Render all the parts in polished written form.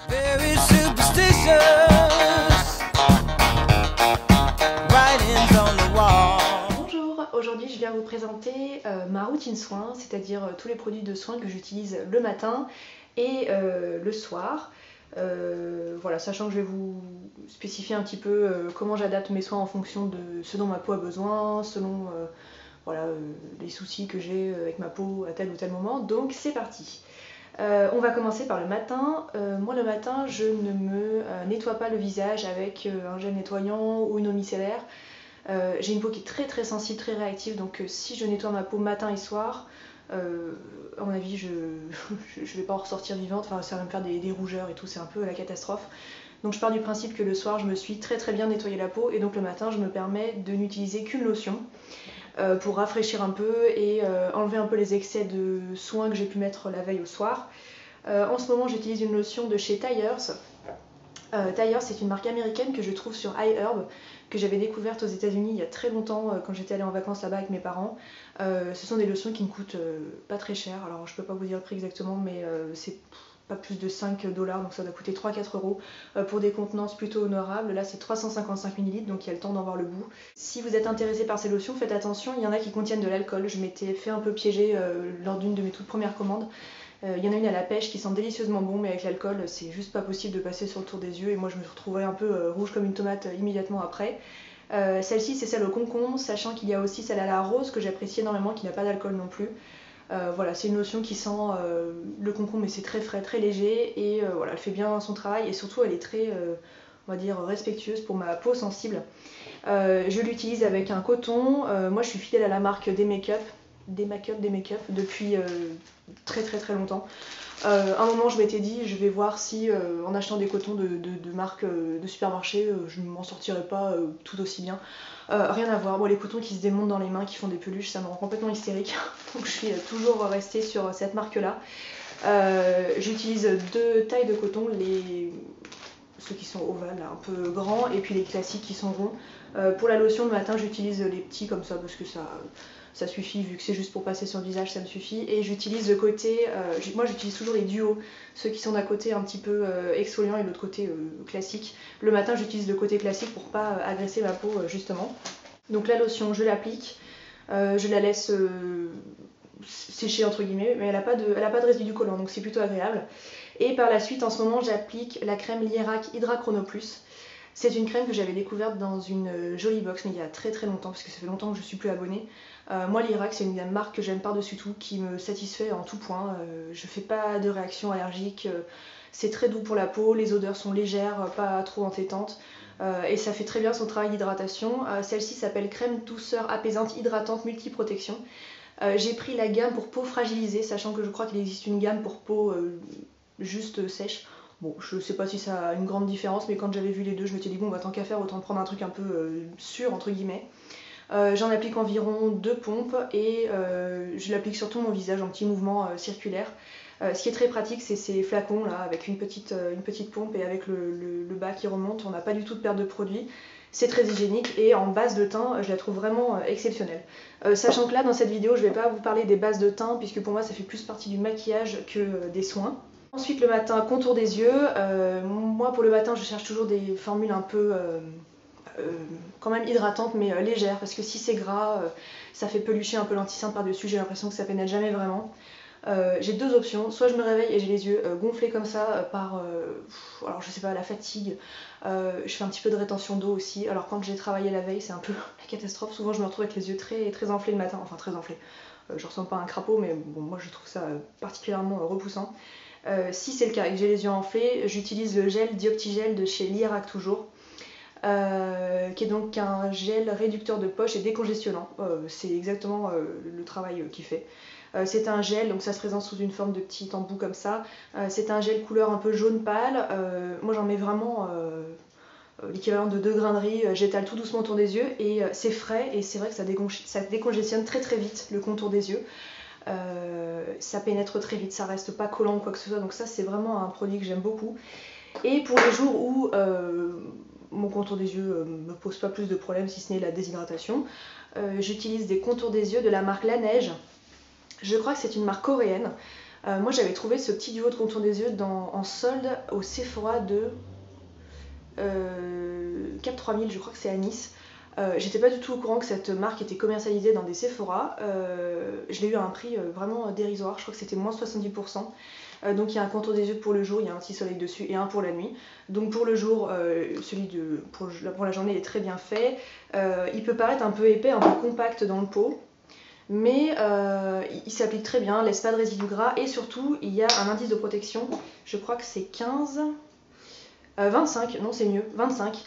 Very superstitious. Writings on the wall. Bonjour, aujourd'hui je viens vous présenter ma routine soins, c'est-à-dire tous les produits de soins que j'utilise le matin et le soir. Voilà, sachant que je vais vous spécifier un petit peu comment j'adapte mes soins en fonction de ce dont ma peau a besoin, selon voilà, les soucis que j'ai avec ma peau à tel ou tel moment. Donc c'est parti. On va commencer par le matin. Moi le matin je ne me nettoie pas le visage avec un gel nettoyant ou une eau micellaire. J'ai une peau qui est très très sensible, très réactive, donc si je nettoie ma peau matin et soir, à mon avis je vais pas en ressortir vivante, enfin ça va me faire des rougeurs et tout, c'est un peu la catastrophe. Donc je pars du principe que le soir je me suis très très bien nettoyé la peau et donc le matin je me permets de n'utiliser qu'une lotion pour rafraîchir un peu et enlever un peu les excès de soins que j'ai pu mettre la veille au soir. En ce moment j'utilise une lotion de chez Thayers. Thayers c'est une marque américaine que je trouve sur iHerb, que j'avais découverte aux États-Unis il y a très longtemps quand j'étais allée en vacances là-bas avec mes parents. Ce sont des lotions qui me coûtent pas très cher, alors je peux pas vous dire le prix exactement, mais c'est pas plus de 5 $, donc ça doit coûter 3-4 € pour des contenances plutôt honorables. Là c'est 355 ml, donc il y a le temps d'en voir le bout. Si vous êtes intéressé par ces lotions, faites attention, il y en a qui contiennent de l'alcool. Je m'étais fait un peu piéger lors d'une de mes toutes premières commandes. Il y en a une à la pêche qui sent délicieusement bon, mais avec l'alcool c'est juste pas possible de passer sur le tour des yeux et moi je me retrouvais un peu rouge comme une tomate immédiatement après. Celle-ci c'est celle au concombre, sachant qu'il y a aussi celle à la rose que j'apprécie énormément, qui n'a pas d'alcool non plus. Voilà, c'est une lotion qui sent le concombre mais c'est très frais, très léger et voilà, elle fait bien son travail et surtout elle est très, on va dire, respectueuse pour ma peau sensible. Je l'utilise avec un coton. Moi je suis fidèle à la marque des make-up depuis très très très longtemps. Un moment je m'étais dit je vais voir si en achetant des cotons de marque de supermarché je ne m'en sortirais pas tout aussi bien. Rien à voir, moi les cotons qui se démontent dans les mains, qui font des peluches, ça me rend complètement hystérique. Donc je suis toujours restée sur cette marque là. J'utilise deux tailles de coton, ceux qui sont ovales, là, un peu grands, et puis les classiques qui sont ronds. Pour la lotion le matin j'utilise les petits comme ça parce que ça suffit, vu que c'est juste pour passer sur le visage ça me suffit. Et j'utilise le côté, moi j'utilise toujours les duos, ceux qui sont d'un côté un petit peu exfoliant et l'autre côté classique. Le matin j'utilise le côté classique pour pas agresser ma peau justement. Donc la lotion je l'applique, je la laisse sécher entre guillemets, mais elle n'a pas de résidu collant donc c'est plutôt agréable. Et par la suite en ce moment j'applique la crème Lierac Hydra Chrono Plus. C'est une crème que j'avais découverte dans une jolie box mais il y a très très longtemps parce que ça fait longtemps que je suis plus abonnée. Moi Lierac c'est une marque que j'aime par-dessus tout, qui me satisfait en tout point. Je fais pas de réaction allergique, c'est très doux pour la peau, les odeurs sont légères, pas trop entêtantes. Et ça fait très bien son travail d'hydratation. Celle-ci s'appelle crème douceur apaisante hydratante multiprotection. J'ai pris la gamme pour peau fragilisée, sachant que je crois qu'il existe une gamme pour peau juste sèche. Bon, je sais pas si ça a une grande différence, mais quand j'avais vu les deux, je m'étais dit bon bah tant qu'à faire, autant prendre un truc un peu sûr entre guillemets. J'en applique environ 2 pompes et je l'applique sur tout mon visage en petits mouvements circulaires. Ce qui est très pratique, c'est ces flacons là avec une petite pompe et avec le bas qui remonte. On n'a pas du tout de perte de produit. C'est très hygiénique et en base de teint, je la trouve vraiment exceptionnelle. Sachant que là, dans cette vidéo, je ne vais pas vous parler des bases de teint puisque pour moi, ça fait plus partie du maquillage que des soins. Ensuite, le matin, contour des yeux. Moi, pour le matin, je cherche toujours des formules un peu quand même hydratantes mais légères parce que si c'est gras, ça fait pelucher un peu l'anti-cerne par-dessus. J'ai l'impression que ça pénètre jamais vraiment. J'ai deux options, soit je me réveille et j'ai les yeux gonflés comme ça par, alors je sais pas, la fatigue, je fais un petit peu de rétention d'eau aussi, alors quand j'ai travaillé la veille c'est un peu la catastrophe, souvent je me retrouve avec les yeux très, très enflés le matin, enfin très enflés, je ressemble pas à un crapaud mais bon moi je trouve ça particulièrement repoussant. Si c'est le cas et que j'ai les yeux enflés, j'utilise le gel Dioptigel de chez Lierac toujours. Qui est donc un gel réducteur de poche et décongestionnant, c'est exactement le travail qu'il fait. C'est un gel, donc ça se présente sous une forme de petit embout comme ça. C'est un gel couleur un peu jaune pâle. Moi j'en mets vraiment l'équivalent de 2 grains de riz. J'étale tout doucement autour des yeux et c'est frais et c'est vrai que ça décongestionne très très vite le contour des yeux. Ça pénètre très vite, ça reste pas collant ou quoi que ce soit, donc ça c'est vraiment un produit que j'aime beaucoup. Et pour les jours où mon contour des yeux me pose pas plus de problèmes si ce n'est la déshydratation, j'utilise des contours des yeux de la marque Laneige. Je crois que c'est une marque coréenne. Moi j'avais trouvé ce petit duo de contour des yeux en solde au Sephora de Cap 3000, je crois que c'est à Nice. J'étais pas du tout au courant que cette marque était commercialisée dans des Sephora. Je l'ai eu à un prix vraiment dérisoire, je crois que c'était moins 70%. Donc il y a un contour des yeux pour le jour, il y a un petit soleil dessus et un pour la nuit. Donc pour le jour, pour la journée il est très bien fait. Il peut paraître un peu épais, un peu compact dans le pot, mais il s'applique très bien, laisse pas de résidus gras et surtout il y a un indice de protection, je crois que c'est 15, 25, non c'est mieux, 25.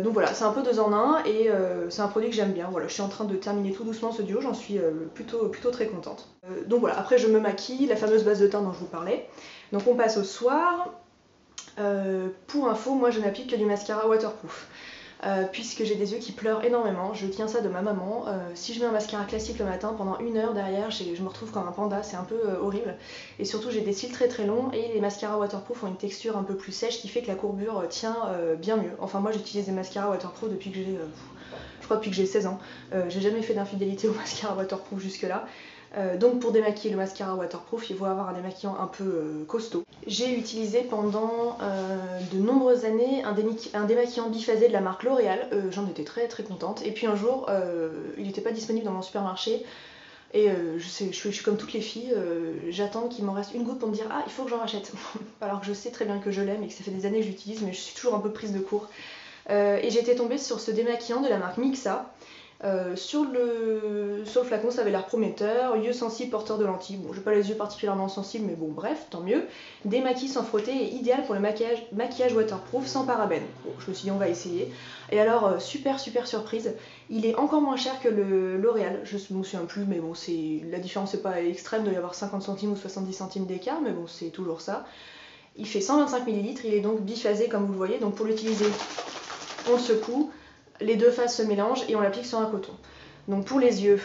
Donc voilà, c'est un peu 2 en 1 et c'est un produit que j'aime bien. Voilà, je suis en train de terminer tout doucement ce duo, j'en suis plutôt très contente. Donc voilà, après je me maquille, la fameuse base de teint dont je vous parlais. Donc on passe au soir. Pour info, moi je n'applique que du mascara waterproof. Puisque j'ai des yeux qui pleurent énormément, je tiens ça de ma maman. Si je mets un mascara classique le matin, pendant 1 heure derrière, je me retrouve comme un panda, c'est un peu horrible. Et surtout j'ai des cils très très longs et les mascaras waterproof ont une texture un peu plus sèche qui fait que la courbure tient bien mieux. Enfin moi j'utilise des mascaras waterproof depuis que j'ai 16 ans. J'ai jamais fait d'infidélité au mascara waterproof jusque là. Donc pour démaquiller le mascara waterproof, il faut avoir un démaquillant un peu costaud. J'ai utilisé pendant de nombreuses années un démaquillant biphasé de la marque L'Oréal, j'en étais très très contente. Et puis un jour, il n'était pas disponible dans mon supermarché. Et je suis comme toutes les filles, j'attends qu'il m'en reste une goutte pour me dire ah il faut que j'en rachète. Alors que je sais très bien que je l'aime et que ça fait des années que je l'utilise, mais je suis toujours un peu prise de court. Et j'étais tombée sur ce démaquillant de la marque Mixa. Sur le flacon ça avait l'air prometteur, yeux sensibles porteurs de lentilles, bon j'ai pas les yeux particulièrement sensibles mais bon bref tant mieux, démaquille sans frotter et idéal pour le maquillage waterproof sans parabènes. Bon je me suis dit on va essayer et alors super surprise, il est encore moins cher que le L'Oréal, je me souviens plus mais bon la différence c'est pas extrême, il doit y avoir 50 centimes ou 70 centimes d'écart mais bon c'est toujours ça. Il fait 125 ml, il est donc biphasé comme vous le voyez, donc pour l'utiliser on le secoue, les deux faces se mélangent et on l'applique sur un coton. Donc pour les yeux,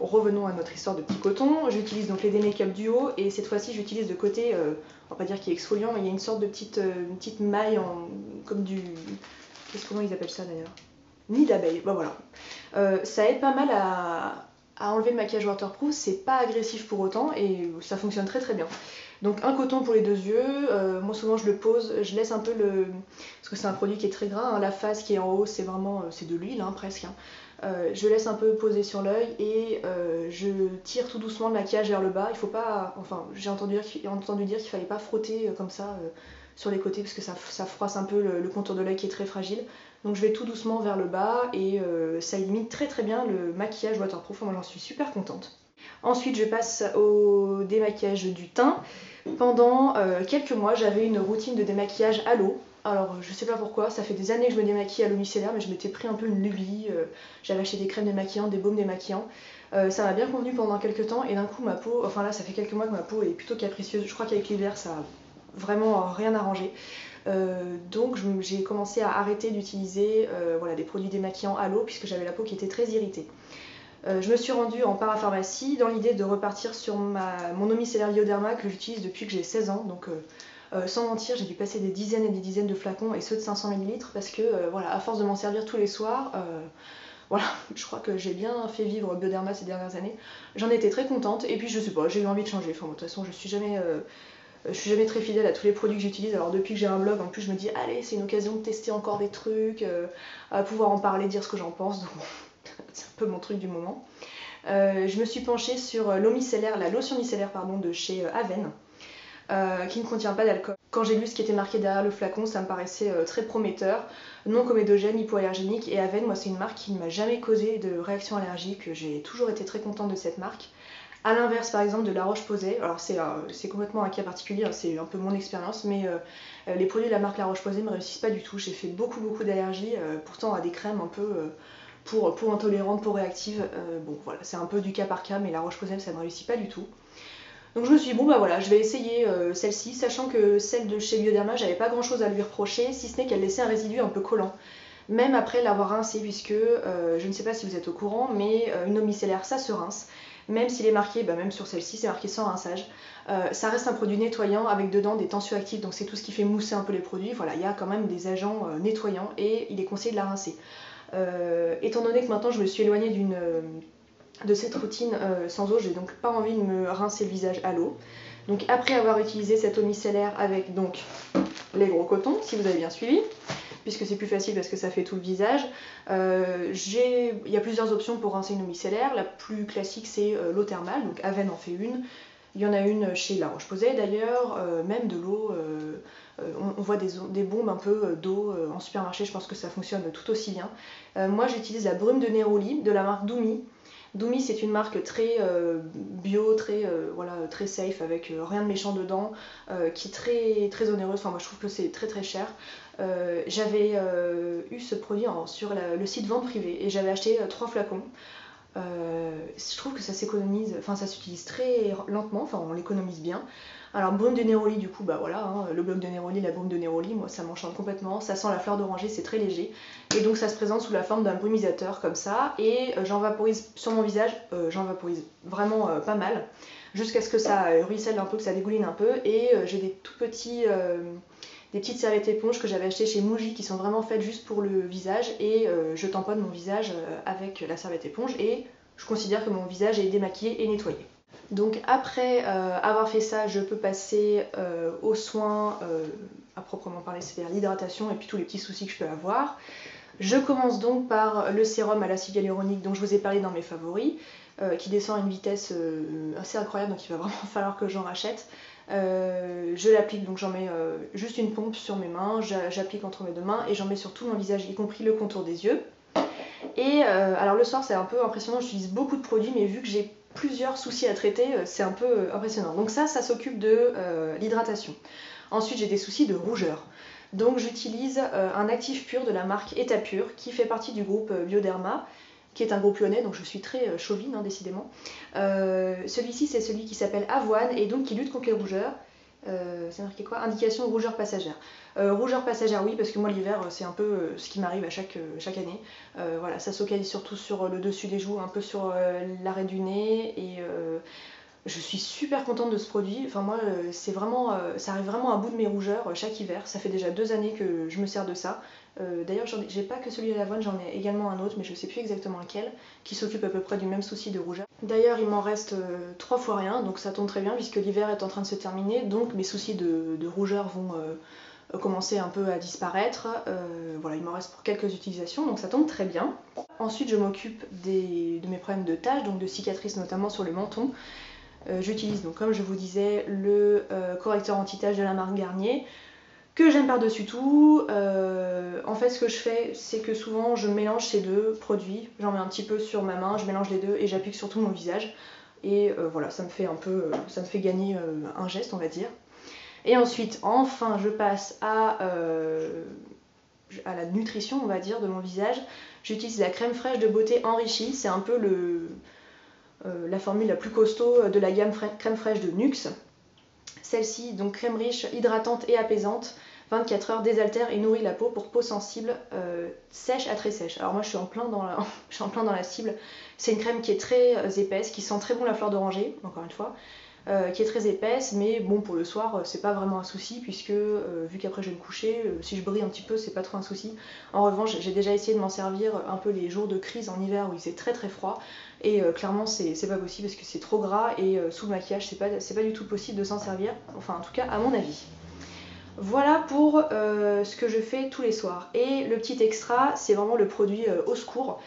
revenons à notre histoire de petit coton, j'utilise donc les D-Make-up Duo et cette fois-ci j'utilise de côté, on va pas dire qu'il est exfoliant, mais il y a une sorte de petite maille comme du... Comment ils appellent ça d'ailleurs? Nid d'abeille, bah voilà. Ça aide pas mal à enlever le maquillage waterproof, c'est pas agressif pour autant et ça fonctionne très très bien. Donc un coton pour les 2 yeux, moi souvent je le pose, je laisse un peu parce que c'est un produit qui est très gras, hein, la face qui est en haut c'est vraiment, c'est de l'huile hein, presque. Hein. Je laisse un peu poser sur l'œil et je tire tout doucement le maquillage vers le bas. Il faut pas, enfin j'ai entendu dire qu'il fallait pas frotter comme ça sur les côtés parce que ça froisse un peu le contour de l'œil qui est très fragile. Donc je vais tout doucement vers le bas et ça limite très très bien le maquillage waterproof, moi j'en suis super contente. Ensuite je passe au démaquillage du teint. Pendant quelques mois j'avais une routine de démaquillage à l'eau. Alors je sais pas pourquoi, ça fait des années que je me démaquille à l'eau micellaire mais je m'étais pris un peu une lubie, j'avais acheté des crèmes démaquillantes, des baumes démaquillants. Ça m'a bien convenu pendant quelques temps et d'un coup ma peau, enfin là ça fait quelques mois que ma peau est plutôt capricieuse, je crois qu'avec l'hiver ça a vraiment rien arrangé. Donc j'ai commencé à arrêter d'utiliser voilà, des produits démaquillants à l'eau puisque j'avais la peau qui était très irritée. Je me suis rendue en parapharmacie dans l'idée de repartir sur mon eau micellaire Bioderma que j'utilise depuis que j'ai 16 ans. Donc sans mentir, j'ai dû passer des dizaines et des dizaines de flacons et ceux de 500 ml parce que voilà, à force de m'en servir tous les soirs, voilà, je crois que j'ai bien fait vivre Bioderma ces dernières années. J'en étais très contente et puis je sais pas, j'ai eu envie de changer. Enfin, de toute façon, je suis jamais très fidèle à tous les produits que j'utilise. Alors depuis que j'ai un blog, en plus je me dis allez, c'est une occasion de tester encore des trucs, à pouvoir en parler, dire ce que j'en pense. Donc c'est un peu mon truc du moment. Je me suis penchée sur l'eau micellaire, la lotion micellaire pardon, de chez Aven, qui ne contient pas d'alcool. Quand j'ai lu ce qui était marqué derrière le flacon, ça me paraissait très prometteur, non comédogène, hypoallergénique, et Aven, moi c'est une marque qui ne m'a jamais causé de réaction allergique, j'ai toujours été très contente de cette marque. A l'inverse par exemple de La Roche-Posay, alors c'est complètement un cas particulier, hein, c'est un peu mon expérience, mais les produits de la marque La Roche-Posay ne me réussissent pas du tout. J'ai fait beaucoup d'allergies, pourtant à des crèmes un peu pour intolérantes, pour réactives. Bon voilà, c'est un peu du cas par cas, mais La Roche-Posay ça ne réussit pas du tout. Donc je me suis dit bon bah voilà, je vais essayer celle-ci, sachant que celle de chez Bioderma, j'avais pas grand chose à lui reprocher, si ce n'est qu'elle laissait un résidu un peu collant. Même après l'avoir rincée, puisque je ne sais pas si vous êtes au courant, mais une eau micellaire ça se rince. Même s'il est marqué, bah même sur celle-ci, c'est marqué sans rinçage. Ça reste un produit nettoyant avec dedans des tensioactifs, donc c'est tout ce qui fait mousser un peu les produits. Voilà, il y a quand même des agents nettoyants et il est conseillé de la rincer. Étant donné que maintenant je me suis éloignée de cette routine sans eau. J'ai donc pas envie de me rincer le visage à l'eau. Donc après avoir utilisé cette eau micellaire avec donc les gros cotons, si vous avez bien suivi, puisque c'est plus facile parce que ça fait tout le visage. Il y a plusieurs options pour rincer une eau micellaire. La plus classique c'est l'eau thermale, donc Aven en fait une. Il y en a une chez La Roche-Posay d'ailleurs, même de l'eau, on voit des bombes un peu d'eau en supermarché, je pense que ça fonctionne tout aussi bien. Moi j'utilise la brume de Neroli de la marque Doumi. Doumi c'est une marque très bio, très safe, avec rien de méchant dedans, qui est très, très onéreuse, enfin moi je trouve que c'est très très cher. J'avais eu ce produit sur le site vente privée et j'avais acheté 3 flacons. Je trouve que ça s'économise, enfin ça s'utilise très lentement, enfin on l'économise bien. Alors brume de Neroli du coup, bah voilà, hein, le bloc de Neroli, la brume de Neroli, moi ça m'enchante complètement, ça sent la fleur d'oranger, c'est très léger. Et donc ça se présente sous la forme d'un brumisateur comme ça, et j'en vaporise sur mon visage, j'en vaporise vraiment pas mal, jusqu'à ce que ça ruisselle un peu, que ça dégouline un peu, et j'ai des tout petits... des petites serviettes éponges que j'avais achetées chez Muji qui sont vraiment faites juste pour le visage, et je tamponne mon visage avec la serviette éponge et je considère que mon visage est démaquillé et nettoyé. Donc après avoir fait ça, je peux passer aux soins à proprement parler, c'est-à-dire l'hydratation et puis tous les petits soucis que je peux avoir. Je commence donc par le sérum à l'acide hyaluronique dont je vous ai parlé dans mes favoris, qui descend à une vitesse assez incroyable, donc il va vraiment falloir que j'en rachète. Je l'applique, donc j'en mets juste une pompe sur mes mains, j'applique entre mes deux mains et j'en mets sur tout mon visage, y compris le contour des yeux. Et alors le soir c'est un peu impressionnant, j'utilise beaucoup de produits, mais vu que j'ai plusieurs soucis à traiter, c'est un peu impressionnant. Donc ça s'occupe de l'hydratation. Ensuite j'ai des soucis de rougeur. Donc j'utilise un actif pur de la marque Etapure, qui fait partie du groupe Bioderma, qui est un groupe lyonnais, donc je suis très chauvine, hein, décidément. Celui-ci c'est celui qui s'appelle Avoine et donc qui lutte contre les rougeurs. C'est marqué quoi? Indication rougeur passagère. Rougeur passagère, oui, parce que moi l'hiver c'est un peu ce qui m'arrive à chaque année. Voilà, ça se focalise surtout sur le dessus des joues, un peu sur l'arrêt du nez, et je suis super contente de ce produit. Enfin moi c'est vraiment, ça arrive vraiment à bout de mes rougeurs chaque hiver. Ça fait déjà 2 années que je me sers de ça. D'ailleurs j'ai pas que celui à l'avoine, j'en ai également un autre, mais je sais plus exactement lequel, qui s'occupe à peu près du même souci de rougeur. D'ailleurs il m'en reste 3 fois rien, donc ça tombe très bien puisque l'hiver est en train de se terminer, donc mes soucis de rougeur vont commencer un peu à disparaître. Voilà, il m'en reste pour quelques utilisations, donc ça tombe très bien. Ensuite je m'occupe de mes problèmes de taches, donc de cicatrices notamment sur le menton. J'utilise donc, comme je vous disais, le correcteur anti-taches de la marque Garnier, que j'aime par-dessus tout. En fait ce que je fais, c'est que souvent je mélange ces deux produits, j'en mets un petit peu sur ma main, je mélange les deux et j'applique sur tout mon visage. Et voilà, ça me fait gagner un geste, on va dire. Et ensuite, enfin, je passe à la nutrition, on va dire, de mon visage. J'utilise la crème fraîche de beauté enrichie, c'est un peu la formule la plus costaud de la gamme crème fraîche de Nuxe. Celle-ci, donc crème riche, hydratante et apaisante, 24 heures, désaltère et nourrit la peau pour peau sensible, sèche à très sèche. Alors moi je suis en plein dans la cible. C'est une crème qui est très épaisse, qui sent très bon la fleur d'oranger, encore une fois, qui est très épaisse, mais bon pour le soir c'est pas vraiment un souci, puisque vu qu'après je vais me coucher, si je brille un petit peu c'est pas trop un souci. En revanche j'ai déjà essayé de m'en servir un peu les jours de crise en hiver où il fait très très froid, et clairement c'est pas possible parce que c'est trop gras, et sous le maquillage c'est pas du tout possible de s'en servir, enfin en tout cas à mon avis. Voilà pour ce que je fais tous les soirs. Et le petit extra, c'est vraiment le produit au secours.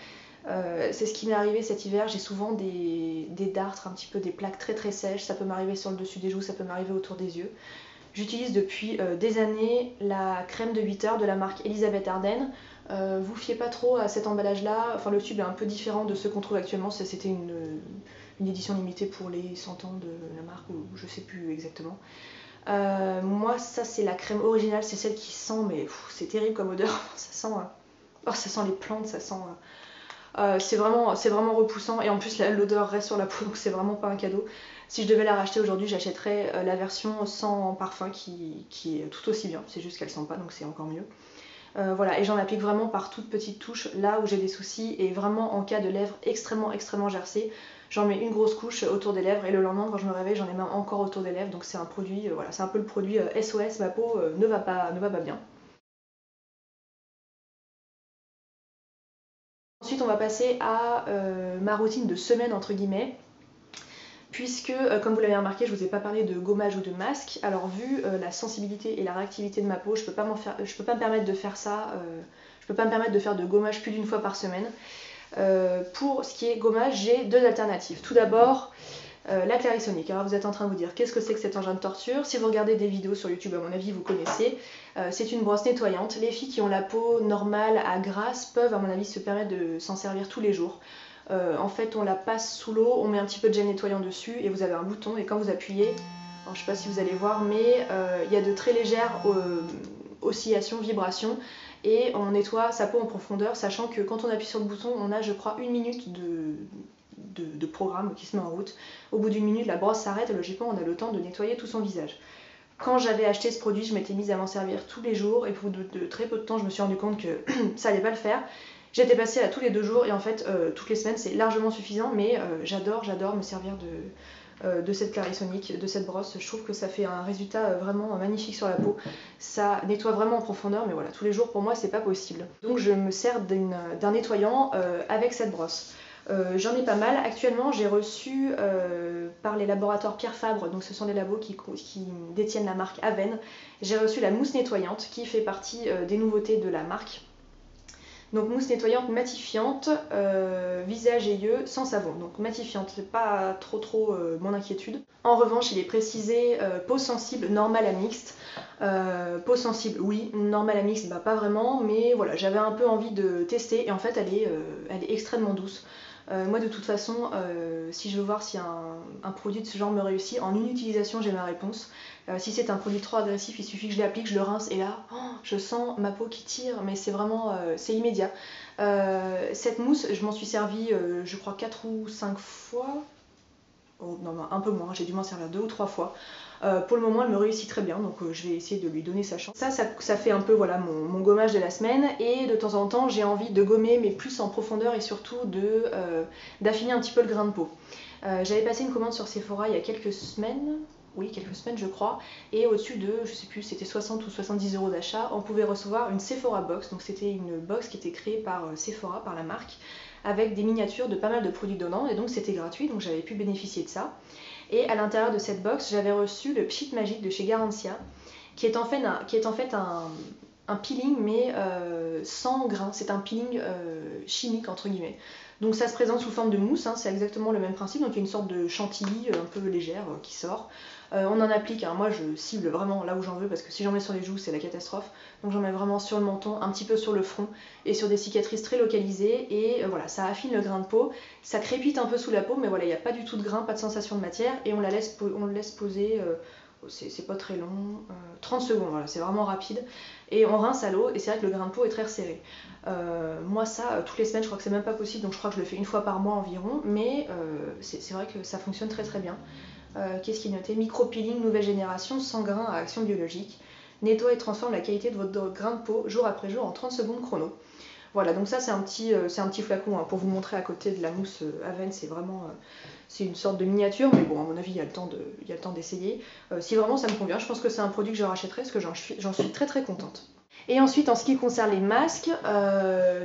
C'est ce qui m'est arrivé cet hiver, j'ai souvent des dartres, un petit peu des plaques très très sèches, ça peut m'arriver sur le dessus des joues, ça peut m'arriver autour des yeux. J'utilise depuis des années la crème de 8 heures de la marque Elisabeth Arden. Vous fiez pas trop à cet emballage là, enfin le tube est un peu différent de ce qu'on trouve actuellement, c'était une édition limitée pour les 100 ans de la marque, ou je sais plus exactement. Moi ça c'est la crème originale, c'est celle qui sent, mais c'est terrible comme odeur, ça sent les plantes, ça sent... c'est vraiment repoussant, et en plus l'odeur reste sur la peau, donc c'est vraiment pas un cadeau. Si je devais la racheter aujourd'hui, j'achèterais la version sans parfum qui est tout aussi bien, c'est juste qu'elle sent pas, donc c'est encore mieux. Voilà, et j'en applique vraiment par toutes petites touches là où j'ai des soucis, et vraiment en cas de lèvres extrêmement gercées, j'en mets une grosse couche autour des lèvres, et le lendemain quand je me réveille j'en ai même encore autour des lèvres, donc c'est un produit, voilà, c'est un peu le produit SOS, ma peau ne va pas bien. Ensuite on va passer à ma routine de semaine entre guillemets. Puisque, comme vous l'avez remarqué, je ne vous ai pas parlé de gommage ou de masque. Alors vu la sensibilité et la réactivité de ma peau, je ne peux pas me permettre de faire ça. Je ne peux pas me permettre de faire de gommage plus d'une fois par semaine. Pour ce qui est gommage, j'ai deux alternatives. Tout d'abord, la Clarisonic. Alors vous êtes en train de vous dire qu'est-ce que c'est que cet engin de torture. Si vous regardez des vidéos sur YouTube, à mon avis, vous connaissez. C'est une brosse nettoyante. Les filles qui ont la peau normale à grasse peuvent, à mon avis, se permettre de s'en servir tous les jours. En fait, on la passe sous l'eau, on met un petit peu de gel nettoyant dessus et vous avez un bouton. Et quand vous appuyez, alors je sais pas si vous allez voir, mais il y a de très légères oscillations, vibrations. Et on nettoie sa peau en profondeur, sachant que quand on appuie sur le bouton, on a, je crois, 1 minute de programme qui se met en route. Au bout d'1 minute, la brosse s'arrête et logiquement, on a le temps de nettoyer tout son visage. Quand j'avais acheté ce produit, je m'étais mise à m'en servir tous les jours et pour de très peu de temps, je me suis rendu compte que ça allait pas le faire. J'étais passée à tous les 2 jours et en fait, toutes les semaines, c'est largement suffisant, mais j'adore me servir de cette Clarisonic, de cette brosse. Je trouve que ça fait un résultat vraiment magnifique sur la peau. Ça nettoie vraiment en profondeur, mais voilà, tous les jours pour moi c'est pas possible. Donc je me sers d'un nettoyant avec cette brosse. J'en ai pas mal. Actuellement j'ai reçu par les laboratoires Pierre Fabre, donc ce sont les labos qui détiennent la marque Aven, j'ai reçu la mousse nettoyante qui fait partie des nouveautés de la marque. Donc mousse nettoyante matifiante, visage et yeux sans savon. Donc matifiante, c'est pas trop mon inquiétude. En revanche, il est précisé peau sensible, normale à mixte. Peau sensible, oui, normale à mixte, bah pas vraiment, mais voilà, j'avais un peu envie de tester et en fait elle est extrêmement douce. Moi de toute façon, si je veux voir si un produit de ce genre me réussit, en une utilisation j'ai ma réponse. Si c'est un produit trop agressif, il suffit que je l'applique, je le rince et là, je sens ma peau qui tire, mais c'est vraiment, c'est immédiat. Cette mousse, je m'en suis servie, je crois 4 ou 5 fois. Oh, non, un peu moins, j'ai dû m'en servir 2 ou 3 fois. Pour le moment, elle me réussit très bien, donc je vais essayer de lui donner sa chance. Ça fait un peu voilà, mon gommage de la semaine, et de temps en temps, j'ai envie de gommer, mais plus en profondeur, et surtout d'affiner un petit peu le grain de peau. J'avais passé une commande sur Sephora il y a quelques semaines, je crois, et au-dessus de, je sais plus, c'était 60 ou 70 € d'achat, on pouvait recevoir une Sephora Box, donc c'était une box qui était créée par Sephora, par la marque, avec des miniatures de pas mal de produits donnants, et donc c'était gratuit, donc j'avais pu bénéficier de ça. Et à l'intérieur de cette box, j'avais reçu le Pchit Magique de chez Garancia, qui est en fait un peeling, mais sans grains. C'est un peeling chimique, entre guillemets. Donc ça se présente sous forme de mousse, hein, c'est exactement le même principe. Donc il y a une sorte de chantilly un peu légère qui sort. On en applique, hein, moi je cible vraiment là où j'en veux, parce que si j'en mets sur les joues, c'est la catastrophe. Donc j'en mets vraiment sur le menton, un petit peu sur le front, et sur des cicatrices très localisées. Et voilà, ça affine le grain de peau, ça crépite un peu sous la peau, mais voilà, il n'y a pas du tout de grain, pas de sensation de matière, et on le laisse poser, c'est pas très long, 30 secondes, voilà, c'est vraiment rapide. Et on rince à l'eau, et c'est vrai que le grain de peau est très resserré. Moi ça, toutes les semaines, je crois que c'est même pas possible, donc je crois que je le fais 1 fois par mois environ, mais c'est vrai que ça fonctionne très très bien. Qu'est-ce qui est noté? Micro-peeling nouvelle génération, sans grains à action biologique. Nettoie et transforme la qualité de votre grain de peau jour après jour en 30 secondes chrono. Voilà, donc ça c'est un petit flacon hein, pour vous montrer à côté de la mousse Aven, c'est vraiment c'est une sorte de miniature, mais bon à mon avis il y a le temps d'essayer. Si vraiment ça me convient, je pense que c'est un produit que je rachèterai parce que j'en suis très très contente. Et ensuite en ce qui concerne les masques,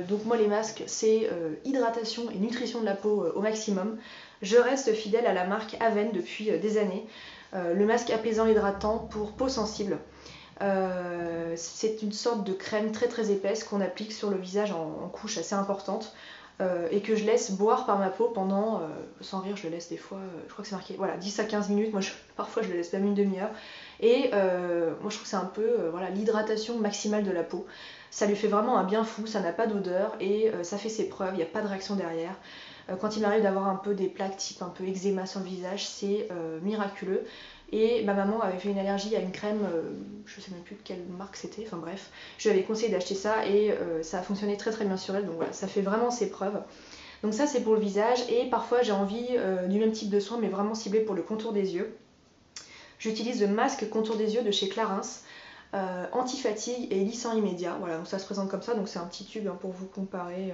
donc moi les masques c'est hydratation et nutrition de la peau au maximum. Je reste fidèle à la marque Aven depuis des années. Le masque apaisant hydratant pour peau sensible. C'est une sorte de crème très très épaisse qu'on applique sur le visage en couche assez importante et que je laisse boire par ma peau pendant, sans rire, je le laisse des fois, je crois que c'est marqué, voilà, 10 à 15 minutes, parfois je le laisse même 1/2 heure. Et moi je trouve que c'est un peu voilà, l'hydratation maximale de la peau. Ça lui fait vraiment un bien fou, ça n'a pas d'odeur et ça fait ses preuves, il n'y a pas de réaction derrière. Quand il m'arrive d'avoir un peu des plaques type un peu eczéma sur le visage, c'est miraculeux. Et ma maman avait fait une allergie à une crème, je sais même plus de quelle marque c'était, enfin bref, je lui avais conseillé d'acheter ça et ça a fonctionné très très bien sur elle, donc voilà, ça fait vraiment ses preuves. Donc ça c'est pour le visage, et parfois j'ai envie du même type de soin mais vraiment ciblé pour le contour des yeux. J'utilise le masque contour des yeux de chez Clarins, anti-fatigue et lissant immédiat, voilà, donc ça se présente comme ça, donc c'est un petit tube hein, pour vous comparer.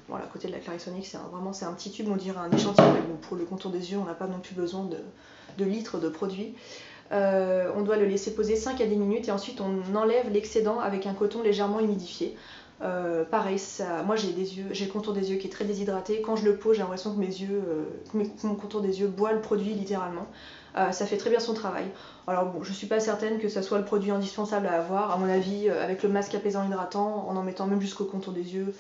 Voilà, à côté de la Clarisonic, c'est un petit tube, on dirait un échantillon, mais bon, pour le contour des yeux, on n'a pas non plus besoin de litres de produit. On doit le laisser poser 5 à 10 minutes et ensuite on enlève l'excédent avec un coton légèrement humidifié. Pareil, moi j'ai le contour des yeux qui est très déshydraté. Quand je le pose, j'ai l'impression que mon contour des yeux boit le produit littéralement. Ça fait très bien son travail. Alors bon, je suis pas certaine que ça soit le produit indispensable à avoir. À mon avis, avec le masque apaisant hydratant, en mettant même jusqu'au contour des yeux,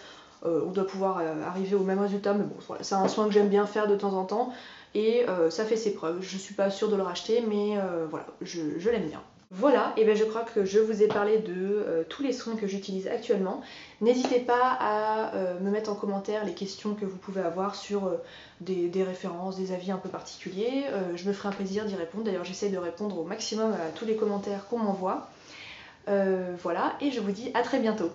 on doit pouvoir arriver au même résultat. Mais bon, voilà, c'est un soin que j'aime bien faire de temps en temps. Et ça fait ses preuves. Je suis pas sûre de le racheter, mais voilà, je l'aime bien. Voilà, et bien je crois que je vous ai parlé de tous les soins que j'utilise actuellement. N'hésitez pas à me mettre en commentaire les questions que vous pouvez avoir sur des références, des avis un peu particuliers. Je me ferai un plaisir d'y répondre. D'ailleurs, j'essaie de répondre au maximum à tous les commentaires qu'on m'envoie. Voilà, et je vous dis à très bientôt.